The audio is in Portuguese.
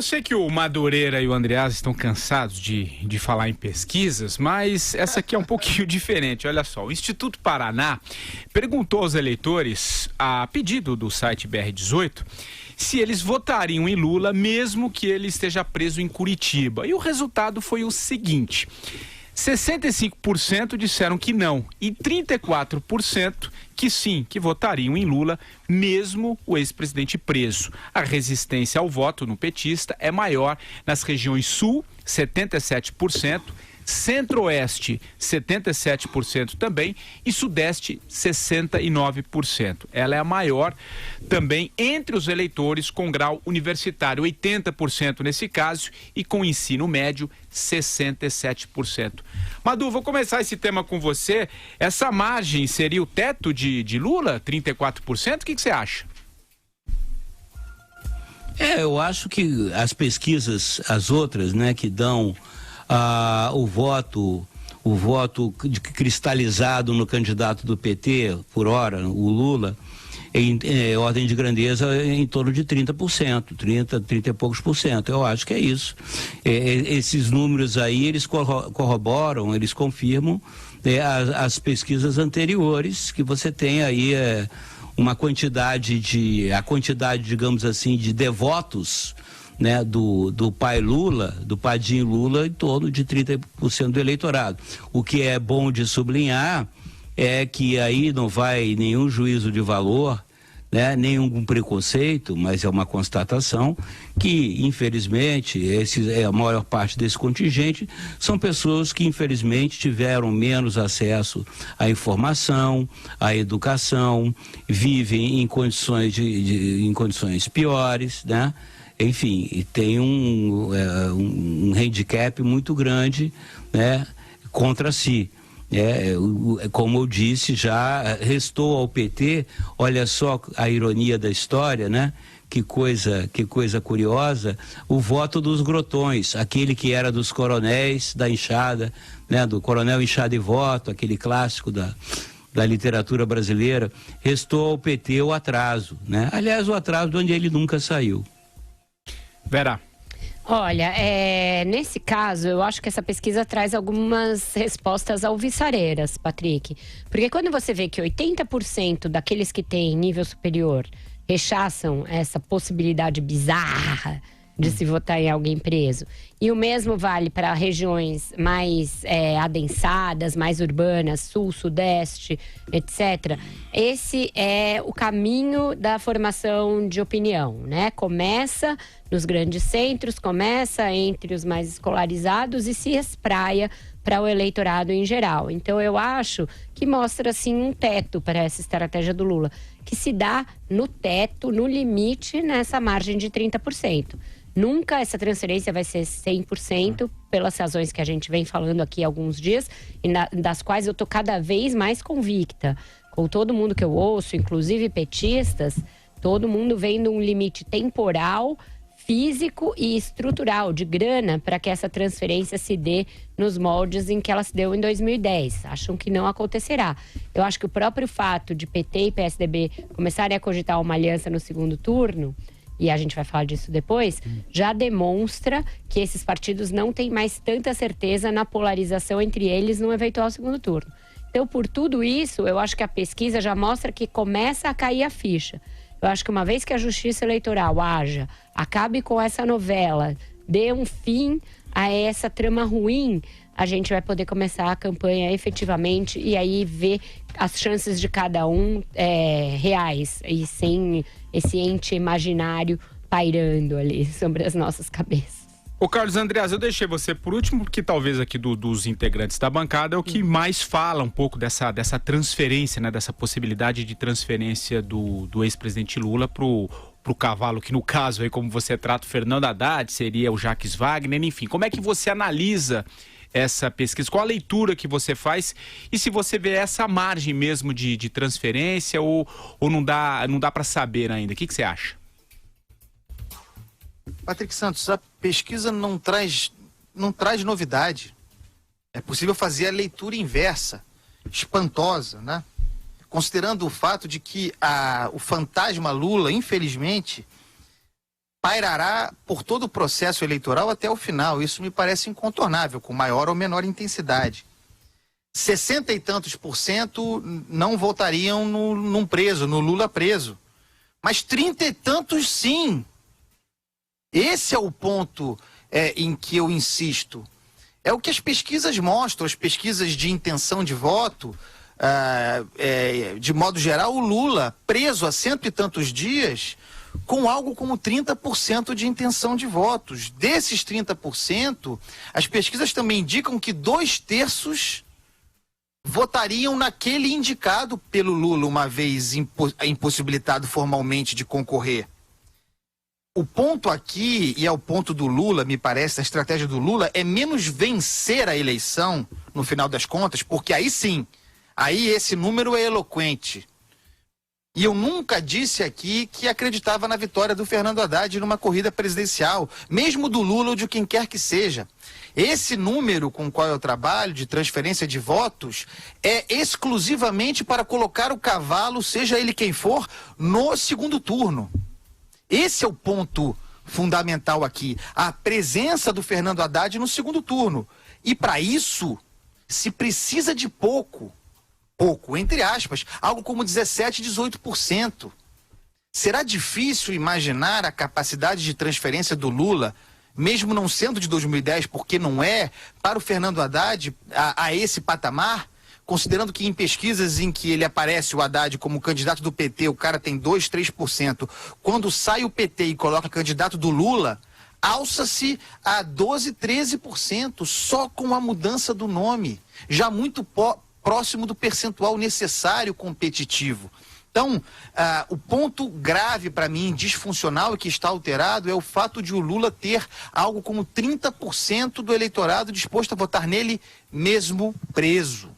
Eu sei que o Madureira e o Andreas estão cansados de falar em pesquisas, mas essa aqui é um pouquinho diferente. Olha só, o Instituto Paraná perguntou aos eleitores, a pedido do site BR18, se eles votariam em Lula mesmo que ele esteja preso em Curitiba. E o resultado foi o seguinte: 65% disseram que não e 34% que sim, que votariam em Lula, mesmo o ex-presidente preso. A resistência ao voto no petista é maior nas regiões Sul, 77%, Centro-Oeste, 77% também, e Sudeste, 69%. Ela é a maior também entre os eleitores com grau universitário, 80% nesse caso, e com ensino médio, 67%. Madu, vou começar esse tema com você. Essa margem seria o teto de Lula, 34%? O que você acha? Eu acho que as pesquisas, as outras, né, que dão o voto cristalizado no candidato do PT, por hora, o Lula, em ordem de grandeza em torno de 30%, 30 e poucos por cento. Eu acho que é isso. Esses números aí, eles corroboram, eles confirmam as pesquisas anteriores, que você tem aí a quantidade, digamos assim, de devotos, né, do pai Lula, do padrinho Lula, em torno de 30% do eleitorado. O que é bom de sublinhar é que aí não vai nenhum juízo de valor, né, nenhum preconceito, mas é uma constatação que, infelizmente, a maior parte desse contingente são pessoas que, infelizmente, tiveram menos acesso à informação, à educação, vivem em condições em condições piores, né? Enfim, tem um handicap muito grande, né, contra si. Como eu disse, já restou ao PT, olha só a ironia da história, né? Que coisa curiosa, o voto dos grotões, aquele que era dos coronéis da enxada, né? Do coronel enxada e voto, aquele clássico da literatura brasileira, restou ao PT o atraso, né? Aliás, o atraso de onde ele nunca saiu. Vera. Olha, nesse caso, eu acho que essa pesquisa traz algumas respostas alvissareiras, Patrick. Porque quando você vê que 80% daqueles que têm nível superior rechaçam essa possibilidade bizarra de se votar em alguém preso, e o mesmo vale para regiões mais adensadas, mais urbanas, sul, sudeste, etc. Esse é o caminho da formação de opinião, né? Começa nos grandes centros, começa entre os mais escolarizados e se espraia para o eleitorado em geral. Então eu acho que mostra assim um teto para essa estratégia do Lula, que se dá no teto, no limite, nessa margem de 30%. Nunca essa transferência vai ser 100% pelas razões que a gente vem falando aqui há alguns dias e das quais eu tô cada vez mais convicta. Com todo mundo que eu ouço, inclusive petistas, todo mundo vendo um limite temporal, físico e estrutural de grana para que essa transferência se dê nos moldes em que ela se deu em 2010. Acham que não acontecerá. Eu acho que o próprio fato de PT e PSDB começarem a cogitar uma aliança no segundo turno, e a gente vai falar disso depois, já demonstra que esses partidos não têm mais tanta certeza na polarização entre eles no eventual segundo turno. Então, por tudo isso, eu acho que a pesquisa já mostra que começa a cair a ficha. Eu acho que uma vez que a Justiça Eleitoral haja, acabe com essa novela, dê um fim a essa trama ruim, a gente vai poder começar a campanha efetivamente e aí ver as chances de cada um reais e sem esse ente imaginário pairando ali sobre as nossas cabeças. Ô Carlos Andreas, eu deixei você por último, porque talvez aqui dos integrantes da bancada é o que mais fala um pouco dessa transferência, né, dessa possibilidade de transferência do ex-presidente Lula pro cavalo, que no caso, aí, como você trata o Fernando Haddad, seria o Jacques Wagner, enfim. Como é que você analisa essa pesquisa? Qual a leitura que você faz? E se você vê essa margem mesmo de transferência ou não dá para saber ainda? O que você acha? Patrick Santos, a pesquisa não traz novidade. É possível fazer a leitura inversa, espantosa, né? Considerando o fato de que o fantasma Lula, infelizmente, pairará por todo o processo eleitoral até o final. Isso me parece incontornável, com maior ou menor intensidade. 60 e tantos % não votariam num preso, no Lula preso. Mas 30 e tantos sim. Esse é o ponto em que eu insisto. É o que as pesquisas mostram, as pesquisas de intenção de voto. De modo geral, o Lula preso há 100 e tantos dias com algo como 30% de intenção de votos. Desses 30%, as pesquisas também indicam que 2/3 votariam naquele indicado pelo Lula, uma vez impossibilitado formalmente de concorrer. O ponto aqui, e é o ponto do Lula, me parece, a estratégia do Lula é menos vencer a eleição, no final das contas, porque aí sim, aí esse número é eloquente. E eu nunca disse aqui que acreditava na vitória do Fernando Haddad numa corrida presidencial, mesmo do Lula ou de quem quer que seja. Esse número com o qual eu trabalho, de transferência de votos, é exclusivamente para colocar o cavalo, seja ele quem for, no segundo turno. Esse é o ponto fundamental aqui, a presença do Fernando Haddad no segundo turno. E para isso, se precisa de pouco, entre aspas, algo como 17%, 18%. Será difícil imaginar a capacidade de transferência do Lula, mesmo não sendo de 2010, porque não é, para o Fernando Haddad a esse patamar? Considerando que em pesquisas em que ele aparece, o Haddad, como candidato do PT, o cara tem 2%, 3%. Quando sai o PT e coloca candidato do Lula, alça-se a 12%, 13%, só com a mudança do nome. Já muito próximo do percentual necessário competitivo. Então, o ponto grave para mim, disfuncional e que está alterado, é o fato de o Lula ter algo como 30% do eleitorado disposto a votar nele mesmo preso.